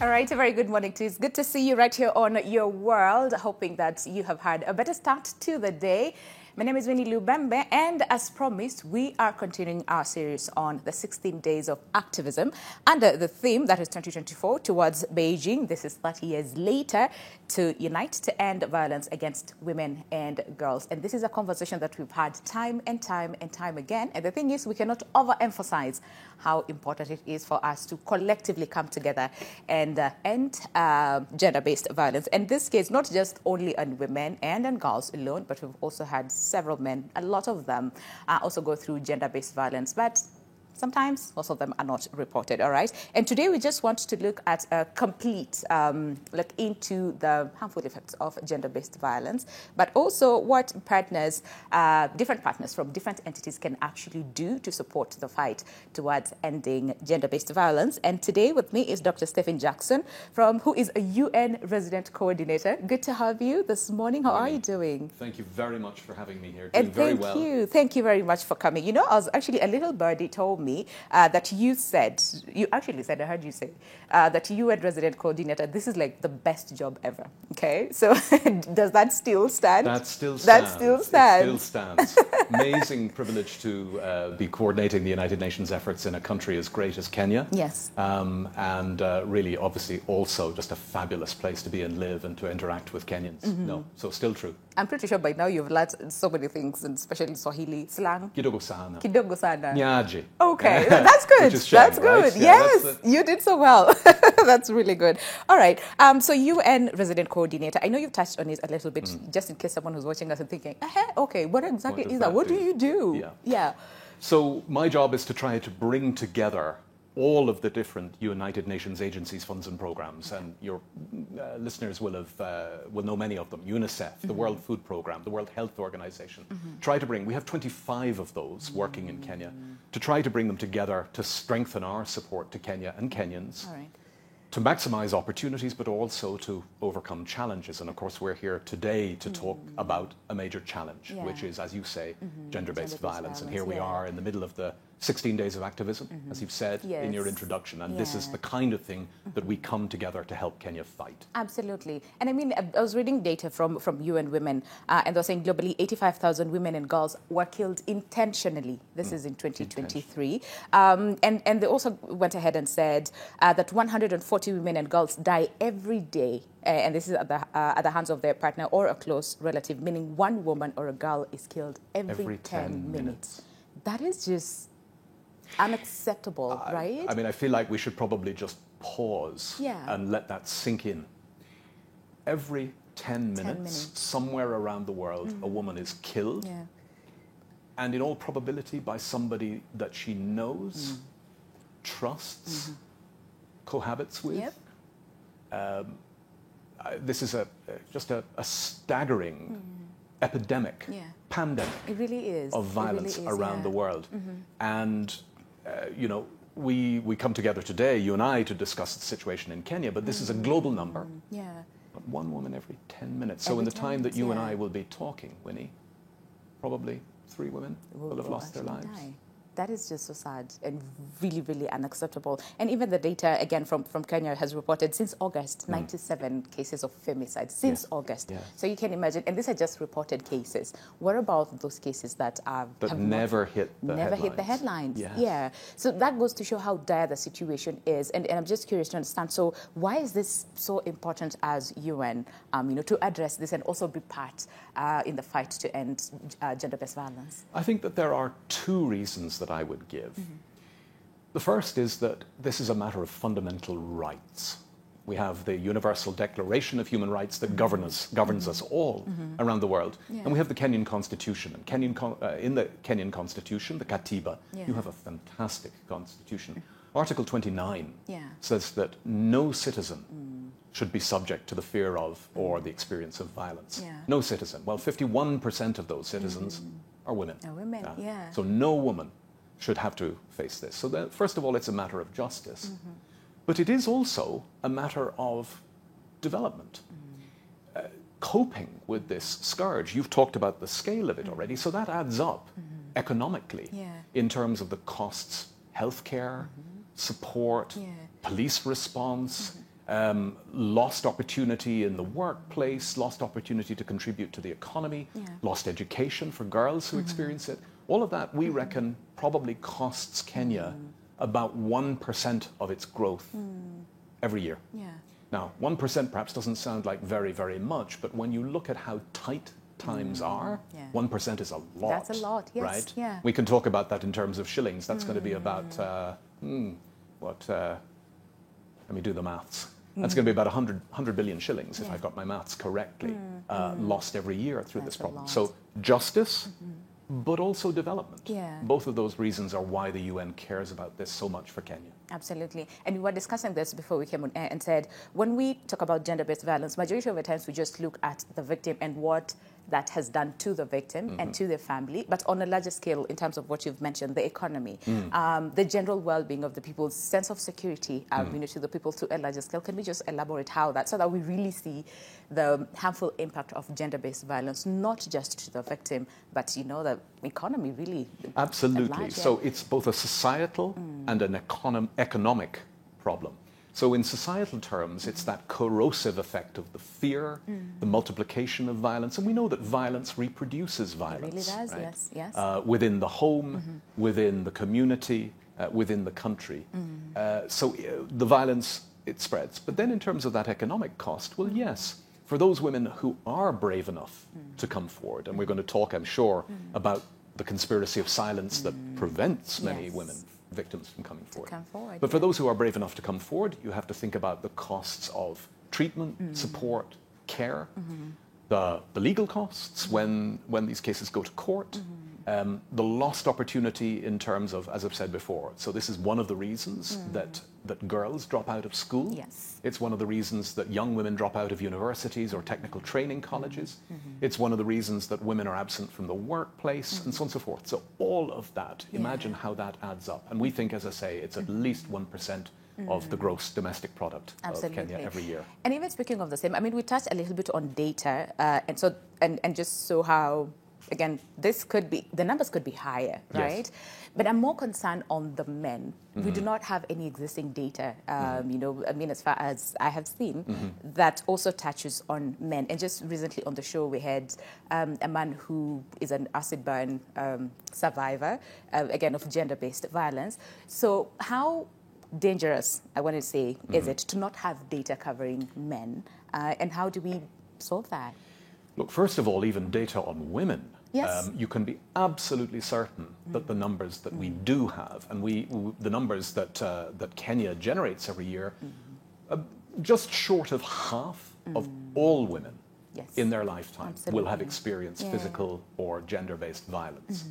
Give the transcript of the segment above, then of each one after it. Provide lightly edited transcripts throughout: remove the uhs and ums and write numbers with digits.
All right, a very good morning to you. It's good to see you right here on Your World. Hoping that you have had a better start to the day. My name is Winnie Lubembe, and as promised, we are continuing our series on the 16 days of activism under the theme that is 2024 towards Beijing. This is 30 years later to unite to end violence against women and girls. And this is a conversation that we've had time and time and time again. And the thing is, we cannot overemphasize how important it is for us to collectively come together and end gender-based violence. In this case, not just only on women and on girls alone, but we've also had several men, a lot of them also go through gender-based violence, but sometimes most of them are not reported, all right? And today we just want to look at a complete look into the harmful effects of gender-based violence, but also what partners, different partners from different entities can actually do to support the fight towards ending gender-based violence. And today with me is Dr. Stephen Jackson, who is a UN resident coordinator. Good to have you this morning. How are you doing? Thank you very much for having me here. Doing very well. Thank you very much for coming. You know, I was actually, a little birdie told me that you actually said, I heard you say, that you and resident coordinator, this is like the best job ever. Okay, so does that still stand? That still stands. That still stands. It still stands. Amazing privilege to be coordinating the United Nations efforts in a country as great as Kenya. Yes. And really, obviously, also just a fabulous place to be and live and to interact with Kenyans. Mm-hmm. No, so still true. I'm pretty sure by now you've learned so many things, and especially Swahili slang. Kidogo sana. Kidogo sana. Nyaji. Okay, that's good. That's good. Right? Yes, you did so well. That's really good. All right. So UN resident coordinator, I know you've touched on it a little bit, just in case someone who's watching us and thinking, okay, what exactly is that? What do you do? Yeah. So my job is to try to bring together all of the different United Nations agencies, funds and programs, and your listeners will know many of them. UNICEF, the World Food Programme, the World Health Organization. We have 25 of those working in Kenya, to try to bring them together to strengthen our support to Kenya and Kenyans. All right. To maximize opportunities, but also to overcome challenges. And of course, we're here today to talk about a major challenge, which is, as you say, gender-based violence. And here we are in the middle of the 16 days of activism, as you've said in your introduction. And this is the kind of thing that we come together to help Kenya fight. Absolutely. And I mean, I was reading data from UN Women, and they're saying globally 85,000 women and girls were killed intentionally. This is in 2023. And they also went ahead and said that 140 women and girls die every day. And this is at the hands of their partner or a close relative, meaning one woman or a girl is killed every 10 minutes. That is just unacceptable, right? I mean, I feel like we should probably just pause and let that sink in. Every 10 minutes, somewhere around the world, a woman is killed. Yeah. And in all probability by somebody that she knows, trusts, cohabits with. Yep. This is just a staggering epidemic, pandemic it really is. of violence around the world. And, you know, we come together today, you and I, to discuss the situation in Kenya, but this is a global number. Yeah. But one woman every 10 minutes. So in the time that you and I will be talking, Winnie, probably 3 women will have lost their lives. That is just so sad and really, really unacceptable. And even the data, again, from Kenya has reported since August, 97 cases of femicide, since August. Yeah. So you can imagine, and these are just reported cases. What about those cases that have never hit the headlines? Yes. Yeah. So that goes to show how dire the situation is. And I'm just curious to understand, so why is this so important as UN, to address this and also be part in the fight to end gender-based violence? I think that there are 2 reasons that I would give. The first is that this is a matter of fundamental rights. We have the Universal Declaration of Human Rights that governs us all around the world. Yeah. And we have the Kenyan Constitution. And in the Kenyan Constitution, the Katiba, you have a fantastic constitution. Article 29 says that no citizen should be subject to the fear of or the experience of violence. Yeah. No citizen. Well, 51% of those citizens are women. So no woman should have to face this. So first of all, it's a matter of justice. But it is also a matter of development. Coping with this scourge. You've talked about the scale of it already, so that adds up economically in terms of the costs, healthcare, support, police response, lost opportunity in the workplace, lost opportunity to contribute to the economy, lost education for girls who experience it. All of that, we reckon, probably costs Kenya about 1% of its growth every year. Yeah. Now, 1% perhaps doesn't sound like very, very much, but when you look at how tight times are, 1% is a lot. That's a lot, yes. Right? Yeah. We can talk about that in terms of shillings. That's going to be about, let me do the maths. That's going to be about 100 billion shillings, if I've got my maths correctly, lost every year through this problem. So justice, but also development. Yeah. Both of those reasons are why the UN cares about this so much for Kenya. Absolutely. And we were discussing this before we came on air and said, when we talk about gender-based violence, majority of the times we just look at the victim and what that has done to the victim and to their family, but on a larger scale in terms of what you've mentioned, the economy, the general well-being of the people's sense of security, to the people to a larger scale. Can we just elaborate how that, so that we really see the harmful impact of gender-based violence, not just to the victim, but, the economy really? Absolutely. Large, So it's both a societal and an economic problem. So in societal terms, it's that corrosive effect of the fear, the multiplication of violence. And we know that violence reproduces violence. It really does, right? yes. Within the home, within the community, within the country. So the violence, it spreads. But then in terms of that economic cost, well, yes, for those women who are brave enough to come forward, and we're going to talk, I'm sure, about the conspiracy of silence that prevents many women victims from coming forward. But for those who are brave enough to come forward, you have to think about the costs of treatment, support, care, the legal costs when these cases go to court, the lost opportunity in terms of, as I've said before, so this is one of the reasons that girls drop out of school. Yes. It's one of the reasons that young women drop out of universities or technical training colleges. It's one of the reasons that women are absent from the workplace and so on and so forth. So all of that, imagine how that adds up. And we think, as I say, it's at least 1% of the gross domestic product of Kenya every year. And even speaking of the same, I mean, we touched a little bit on data, and just so how, again, the numbers could be higher, right? Yes. But I'm more concerned on the men. We do not have any existing data, as far as I have seen, that also touches on men. And just recently on the show, we had a man who is an acid burn survivor, again, of gender-based violence. So how dangerous, I want to say, is it to not have data covering men? And how do we solve that? Look, first of all, even data on women. Yes. You can be absolutely certain that the numbers that we do have, and the numbers that Kenya generates every year, just short of half of all women in their lifetime will have experienced physical or gender-based violence.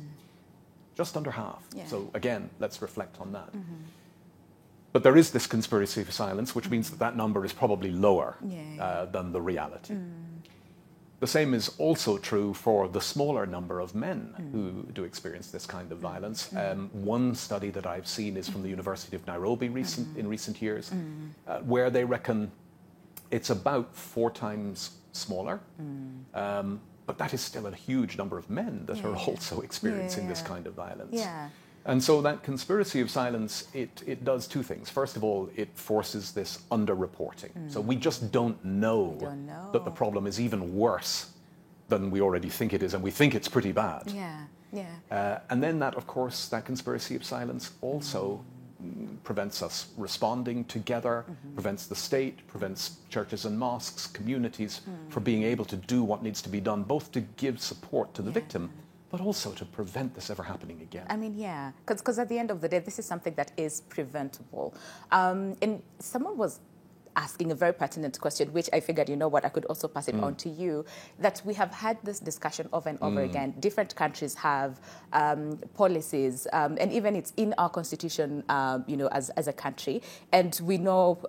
Just under half. So again, let's reflect on that. But there is this conspiracy for silence, which means that number is probably lower than the reality. The same is also true for the smaller number of men who do experience this kind of violence. One study that I've seen is from the University of Nairobi in recent years, where they reckon it's about 4 times smaller. But that is still a huge number of men that are also experiencing this kind of violence. And so that conspiracy of silence, it does 2 things. First of all, it forces this underreporting. So we just don't know that the problem is even worse than we already think it is, and we think it's pretty bad. And then that, of course, that conspiracy of silence also prevents us responding together, prevents the state, prevents churches and mosques, communities from being able to do what needs to be done, both to give support to the victim, but also to prevent this ever happening again. I mean, because at the end of the day, this is something that is preventable. And someone was asking a very pertinent question, which I figured, I could also pass it on to you, that we have had this discussion over and over again. Different countries have policies, and even it's in our constitution, as a country. And we know,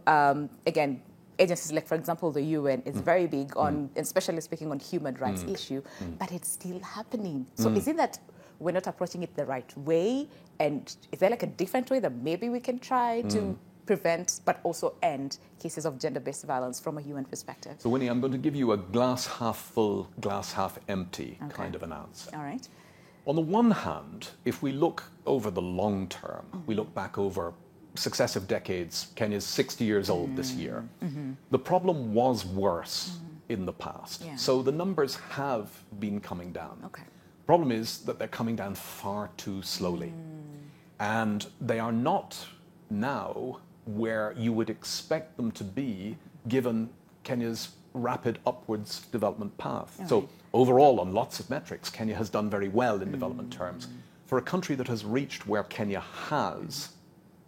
again, agencies like, for example, the UN is very big on, especially speaking on human rights issue, but it's still happening. So is it that we're not approaching it the right way? And is there like a different way that maybe we can try to prevent but also end cases of gender-based violence from a UN perspective? So, Winnie, I'm going to give you a glass half full, glass half empty kind of an answer. All right. On the one hand, if we look over the long term, we look back over successive decades. Kenya's 60 years old this year. The problem was worse in the past. Yeah. So the numbers have been coming down. Okay. The problem is that they're coming down far too slowly. And they are not now where you would expect them to be given Kenya's rapid upwards development path. Okay. So overall, on lots of metrics, Kenya has done very well in development terms. For a country that has reached where Kenya has,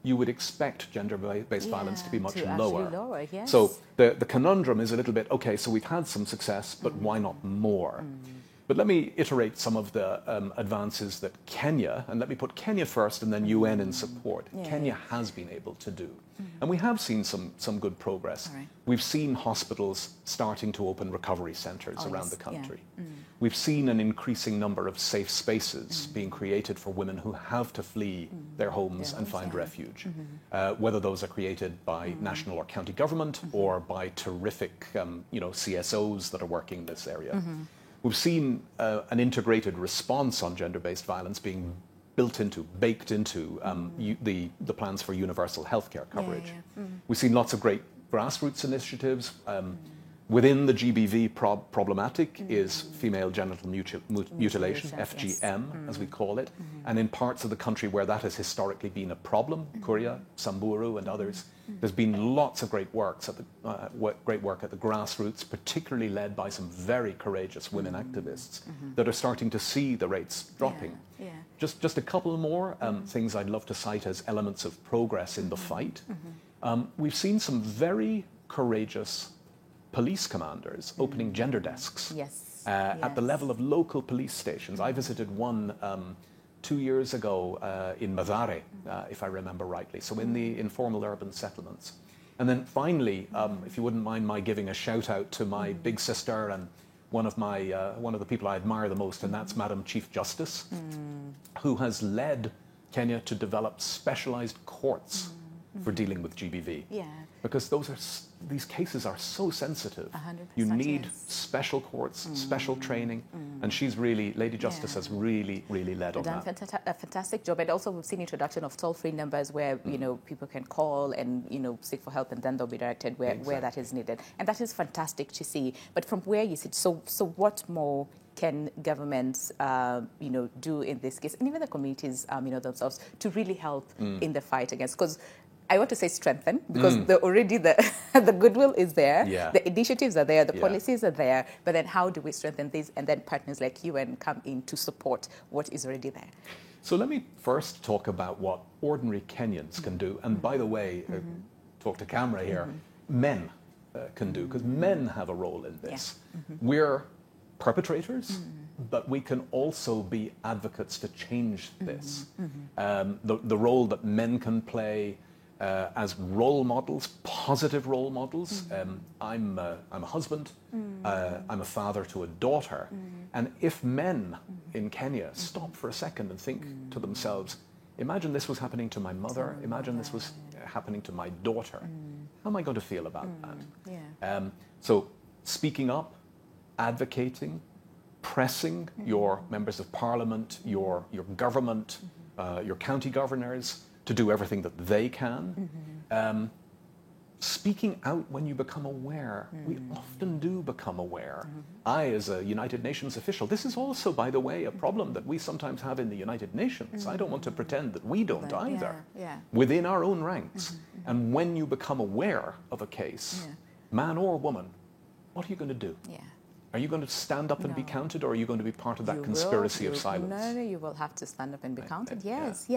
you would expect gender-based violence to be much lower. Yes. So the conundrum is a little bit, okay, so we've had some success, but why not more? But let me iterate some of the advances that Kenya, and let me put Kenya first and then UN in support, Kenya has been able to do. And we have seen some good progress. Right. We've seen hospitals starting to open recovery centres around the country. Yeah. We've seen an increasing number of safe spaces being created for women who have to flee their homes and find refuge, whether those are created by national or county government or by terrific CSOs that are working in this area. We've seen an integrated response on gender-based violence being baked into the plans for universal healthcare coverage. We've seen lots of great grassroots initiatives. Within the GBV problematic is female genital mutilation, FGM, as we call it. And in parts of the country where that has historically been a problem, Kuria, Samburu, and others, there's been lots of great work at the grassroots, particularly led by some very courageous women activists that are starting to see the rates dropping. Yeah. Just a couple more things I'd love to cite as elements of progress in the fight. We've seen some very courageous police commanders opening gender desks at the level of local police stations. I visited one 2 years ago in Mathare, if I remember rightly, so in the informal urban settlements. And then finally, if you wouldn't mind my giving a shout out to my big sister and one of the people I admire the most, and that's Madam Chief Justice, who has led Kenya to develop specialized courts for dealing with GBV. Yeah. Because these cases are so sensitive. 100%, You need special courts, special training, and Lady Justice has really, really led on that. A fantastic job. And also we've seen introduction of toll-free numbers where, people can call and, seek for help, and then they'll be directed where that is needed. And that is fantastic to see. But from where you sit, so what more can governments, do in this case, and even the communities, themselves, to really help in the fight against? Because I want to say strengthen, because already the goodwill is there, the initiatives are there, the policies are there, but then how do we strengthen these, and then partners like UN come in to support what is already there? So let me first talk about what ordinary Kenyans can do, and by the way, talk to camera here, men can do, because men have a role in this. We're perpetrators, but we can also be advocates to change this. The role that men can play as role models, positive role models. I'm a husband, I'm a father to a daughter, and if men in Kenya stop for a second and think to themselves, imagine this was happening to my mother, imagine this was happening to my daughter, how am I going to feel about that? So speaking up, advocating, pressing your members of parliament, your government, your county governors to do everything that they can. Speaking out when you become aware. We often do become aware. I, as a United Nations official, this is also, by the way, a problem that we sometimes have in the United Nations. I don't want to pretend that we don't either, within our own ranks. And when you become aware of a case, man or woman, what are you going to do? Are you going to stand up and be counted, or are you going to be part of that conspiracy of silence? No, you will have to stand up and be counted. Yes,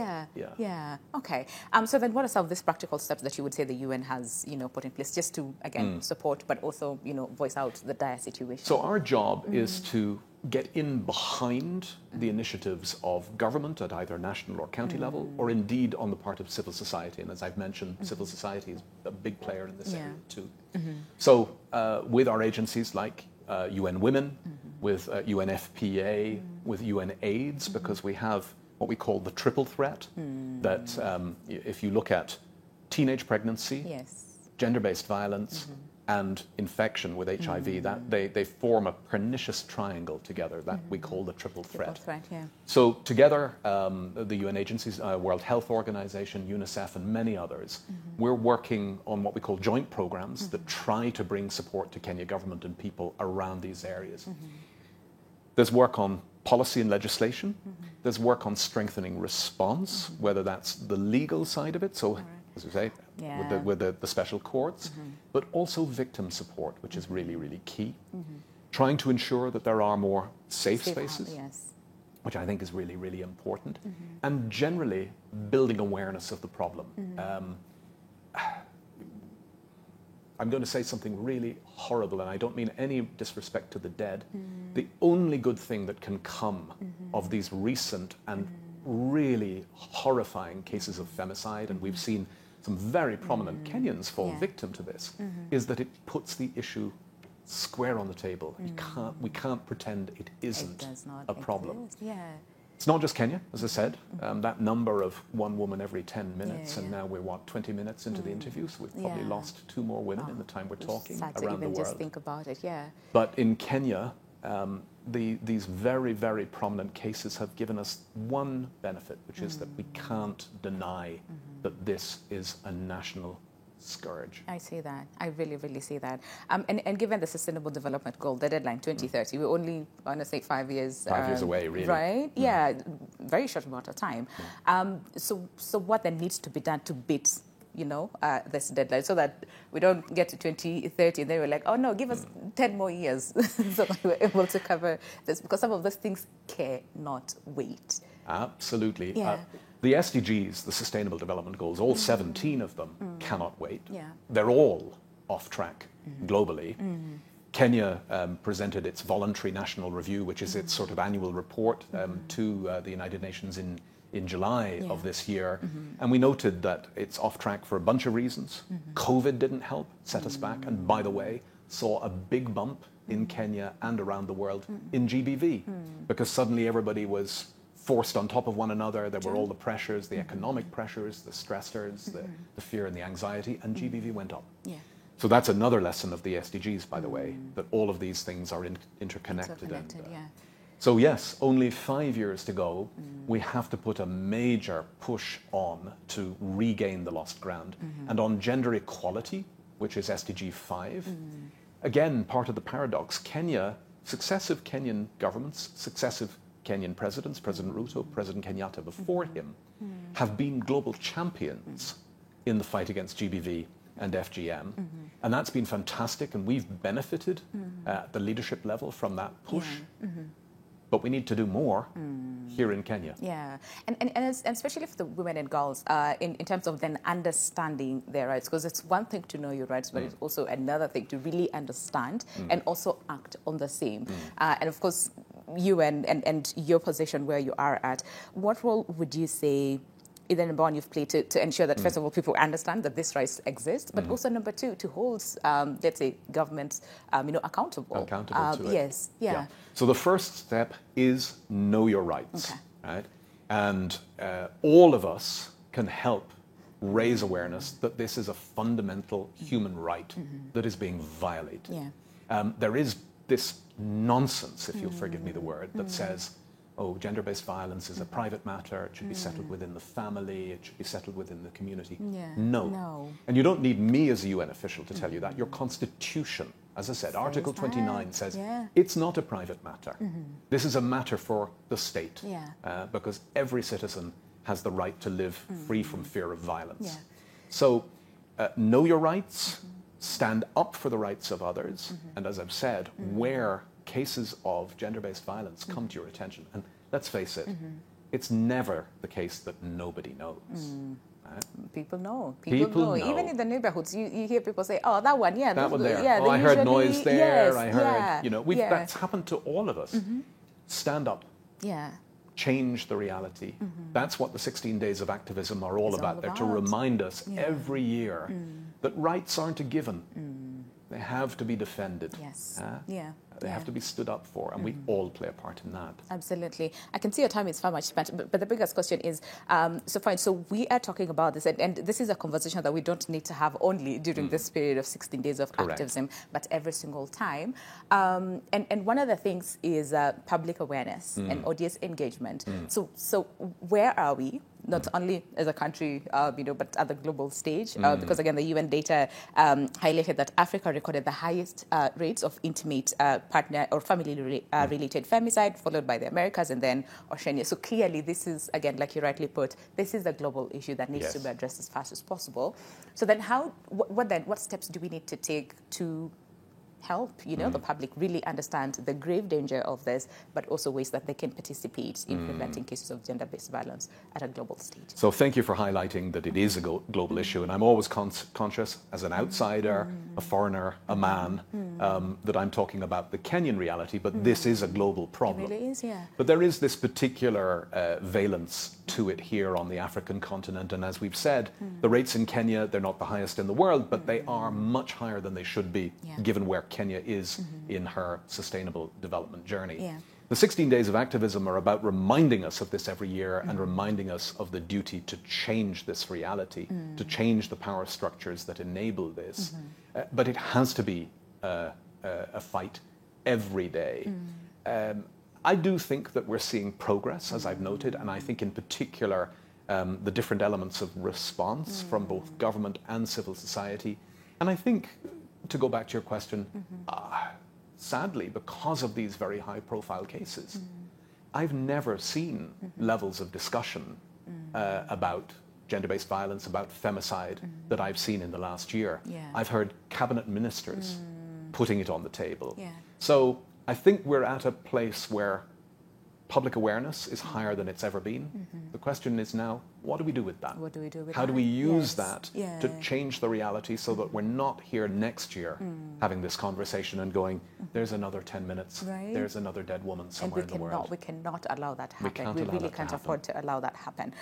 Okay. So then what are some of these practical steps that you would say the UN has, put in place just to, again, support, but also, voice out the dire situation? So our job is to get in behind the initiatives of government at either national or county level, or indeed on the part of civil society. And as I've mentioned, civil society is a big player in this area too. So with our agencies like UN Women, with UNFPA, with UN AIDS, because we have what we call the triple threat, that if you look at teenage pregnancy, gender-based violence, and infection with HIV, that they form a pernicious triangle together that we call the triple threat. Yeah. So together, the UN agencies, World Health Organization, UNICEF, and many others, we're working on what we call joint programs that try to bring support to Kenya government and people around these areas. There's work on policy and legislation. There's work on strengthening response, whether that's the legal side of it, so as we say, with the special courts, but also victim support, which is really, really key. Trying to ensure that there are more safe spaces, which I think is really, really important, and generally building awareness of the problem. I'm going to say something really horrible, and I don't mean any disrespect to the dead. The only good thing that can come of these recent and really horrifying cases of femicide, and we've seen some very prominent Kenyans fall victim to this, is that it puts the issue square on the table. We can't pretend it isn't a problem. It's not just Kenya, as I said. That number of one woman every 10 minutes, and now we're, 20 minutes into the interview, so we've probably lost 2 more women in the time we're talking around the world. Just think about it, But in Kenya, these very, very prominent cases have given us one benefit, which is that we can't deny that this is a national scourge. I see that. I really, really see that. And given the Sustainable Development Goal, the deadline 2030, we're only, I want to say, 5 years. 5 years away, really. Right? Yeah, very short amount of time. So what then needs to be done to beat, this deadline, so that we don't get to 2030 and then we're like, oh no, give us 10 more years so that we're able to cover this, because some of those things cannot wait. Absolutely. The SDGs, the Sustainable Development Goals, all 17 of them cannot wait. They're all off track globally. Kenya presented its voluntary national review, which is its sort of annual report to the United Nations in July of this year. And we noted that it's off track for a bunch of reasons. COVID didn't help, set us back. And by the way, saw a big bump in Kenya and around the world in GBV, because suddenly everybody was forced on top of one another. There were all the pressures, the economic pressures, the stressors, the fear and the anxiety, and GBV went up. So that's another lesson of the SDGs, by the way, that all of these things are interconnected. So yes, only 5 years to go. We have to put a major push on to regain the lost ground. And on gender equality, which is SDG 5, again, part of the paradox, Kenya, successive Kenyan governments, successive Kenyan presidents, President Ruto, President Kenyatta before him, have been global champions in the fight against GBV and FGM. And that's been fantastic, and we've benefited at the leadership level from that push. But we need to do more here in Kenya. And especially for the women and girls, in terms of then understanding their rights, because it's one thing to know your rights, but it's also another thing to really understand and also act on the same. And of course, you and your position where you are at, what role would you say, either number one, you've played to ensure that, first of all, people understand that this rights exist, but also number two, to hold, let's say, governments, accountable. Accountable to it. Yes. So the first step is know your rights, right? And all of us can help raise awareness that this is a fundamental human right that is being violated. There is this nonsense, if you'll forgive me the word, that says, oh, gender-based violence is a private matter, it should be settled within the family, it should be settled within the community. No. And you don't need me as a UN official to tell you that. Your constitution, as I said, Article 29 says it's not a private matter. This is a matter for the state, because every citizen has the right to live free from fear of violence. So know your rights, stand up for the rights of others, and as I've said, where cases of gender-based violence come to your attention, and let's face it, it's never the case that nobody knows. People know. People know. Even in the neighborhoods, you hear people say, "Oh, that one, that one there. Yeah, I heard noise there. Yes, I heard, that's happened to all of us. Stand up. Change the reality. That's what the 16 days of activism are all about. They're to remind us every year that rights aren't a given. They have to be defended. They have to be stood up for, and we all play a part in that. Absolutely. I can see your time is far much spent, but the biggest question is, so fine, so we are talking about this, and this is a conversation that we don't need to have only during this period of 16 days of activism, but every single time. And one of the things is public awareness and audience engagement. So where are we? Not only as a country, but at the global stage, because again, the UN data highlighted that Africa recorded the highest rates of intimate partner or family-related femicide, followed by the Americas and then Oceania. So clearly, this is, again, like you rightly put, this is a global issue that needs to be addressed as fast as possible. So then what steps do we need to take to help, the public really understand the grave danger of this, but also ways that they can participate in preventing cases of gender-based violence at a global stage? So thank you for highlighting that it is a global issue, and I'm always conscious as an outsider, a foreigner, a man, that I'm talking about the Kenyan reality, but this is a global problem. It really is, yeah. But there is this particular valence to it here on the African continent, and as we've said, the rates in Kenya, they're not the highest in the world, but they are much higher than they should be, given where Kenya is in her sustainable development journey. Yeah. The 16 days of activism are about reminding us of this every year and reminding us of the duty to change this reality, to change the power structures that enable this. But it has to be a fight every day. I do think that we're seeing progress, as I've noted, and I think in particular the different elements of response from both government and civil society. And I think, to go back to your question, sadly, because of these very high-profile cases, I've never seen levels of discussion about gender-based violence, about femicide, that I've seen in the last year. Yeah. I've heard cabinet ministers putting it on the table. Yeah. So I think we're at a place where public awareness is higher than it's ever been. The question is now, what do we do with that? What do we do with that? How do we use that Yeah. to change the reality so that we're not here next year having this conversation and going, there's another 10 minutes, Right. there's another dead woman somewhere in the world. We cannot allow that happen. can't We allow really that to can't happen. afford to allow that happen.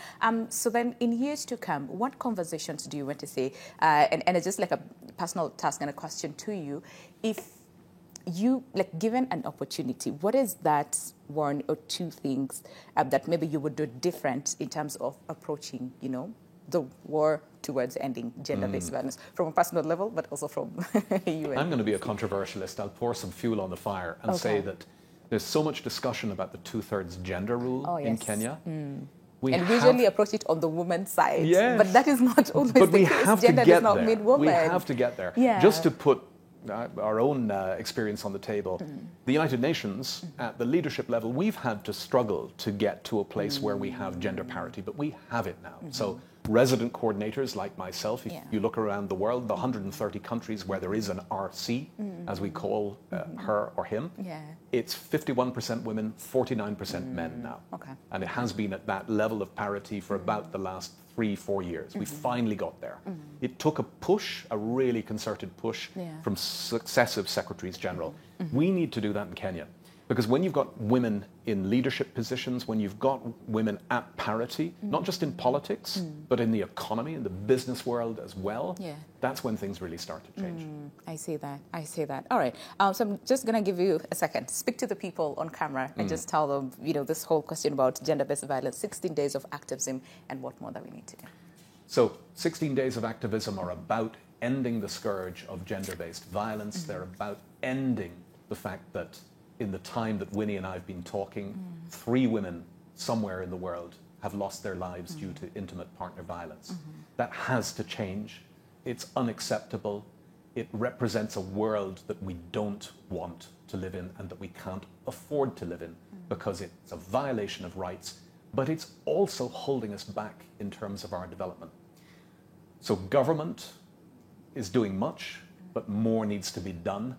So then in years to come, what conversations do you want to see? And it's just like a personal task and a question to you. If you, given an opportunity, what is that one or two things that maybe you would do different in terms of approaching, the war towards ending gender-based violence from a personal level, but also from UN? I'm going to be a controversialist. I'll pour some fuel on the fire and say that there's so much discussion about the 2/3 gender rule in Kenya. We usually approach it on the woman's side, Yes. but that is not always But the we case. have to Gender get does not there. mean woman. We have to get there. Yeah. Just to put our own experience on the table, the United Nations, at the leadership level, we've had to struggle to get to a place where we have gender parity, but we have it now. So resident coordinators like myself, if you look around the world, the 130 countries where there is an RC, as we call her or him, it's 51% women, 49% men now. Okay. And it has been at that level of parity for about the last 3-4 years. We finally got there. It took a push, a really concerted push from successive secretaries general. We need to do that in Kenya. Because when you've got women in leadership positions, when you've got women at parity, not just in politics, but in the economy, in the business world as well, that's when things really start to change. I see that. All right. So I'm just going to give you a second. Speak to the people on camera and just tell them, this whole question about gender-based violence, 16 days of activism, and what more that we need to do. So 16 days of activism are about ending the scourge of gender-based violence. They're about ending the fact that in the time that Winnie and I have been talking, 3 women somewhere in the world have lost their lives due to intimate partner violence. That has to change. It's unacceptable. It represents a world that we don't want to live in and that we can't afford to live in because it's a violation of rights, but it's also holding us back in terms of our development. So government is doing much, but more needs to be done.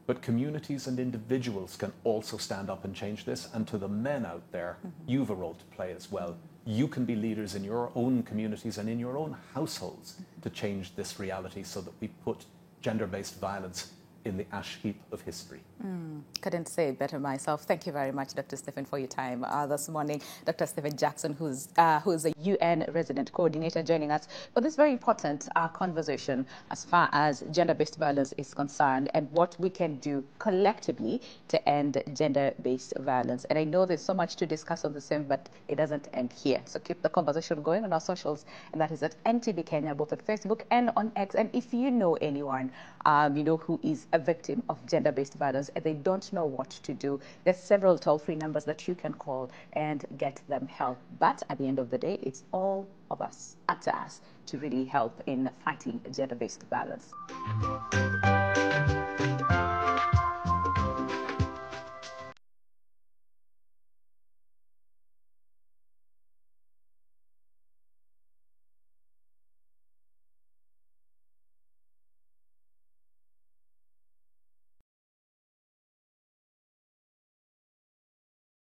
But communities and individuals can also stand up and change this. And to the men out there, you've a role to play as well. You can be leaders in your own communities and in your own households to change this reality so that we put gender-based violence in the ash heap of history. Couldn't say it better myself. Thank you very much, Dr. Stephen, for your time this morning. Dr. Stephen Jackson, who's a UN resident coordinator, joining us for this very important conversation as far as gender-based violence is concerned and what we can do collectively to end gender-based violence. And I know there's so much to discuss on the same, but it doesn't end here. So keep the conversation going on our socials, and that is at NTV Kenya, both on Facebook and on X. And if you know anyone, who is a victim of gender-based violence and they don't know what to do, there's several toll-free numbers that you can call and get them help. But at the end of the day, it's all of us, up to us, to really help in fighting gender-based violence.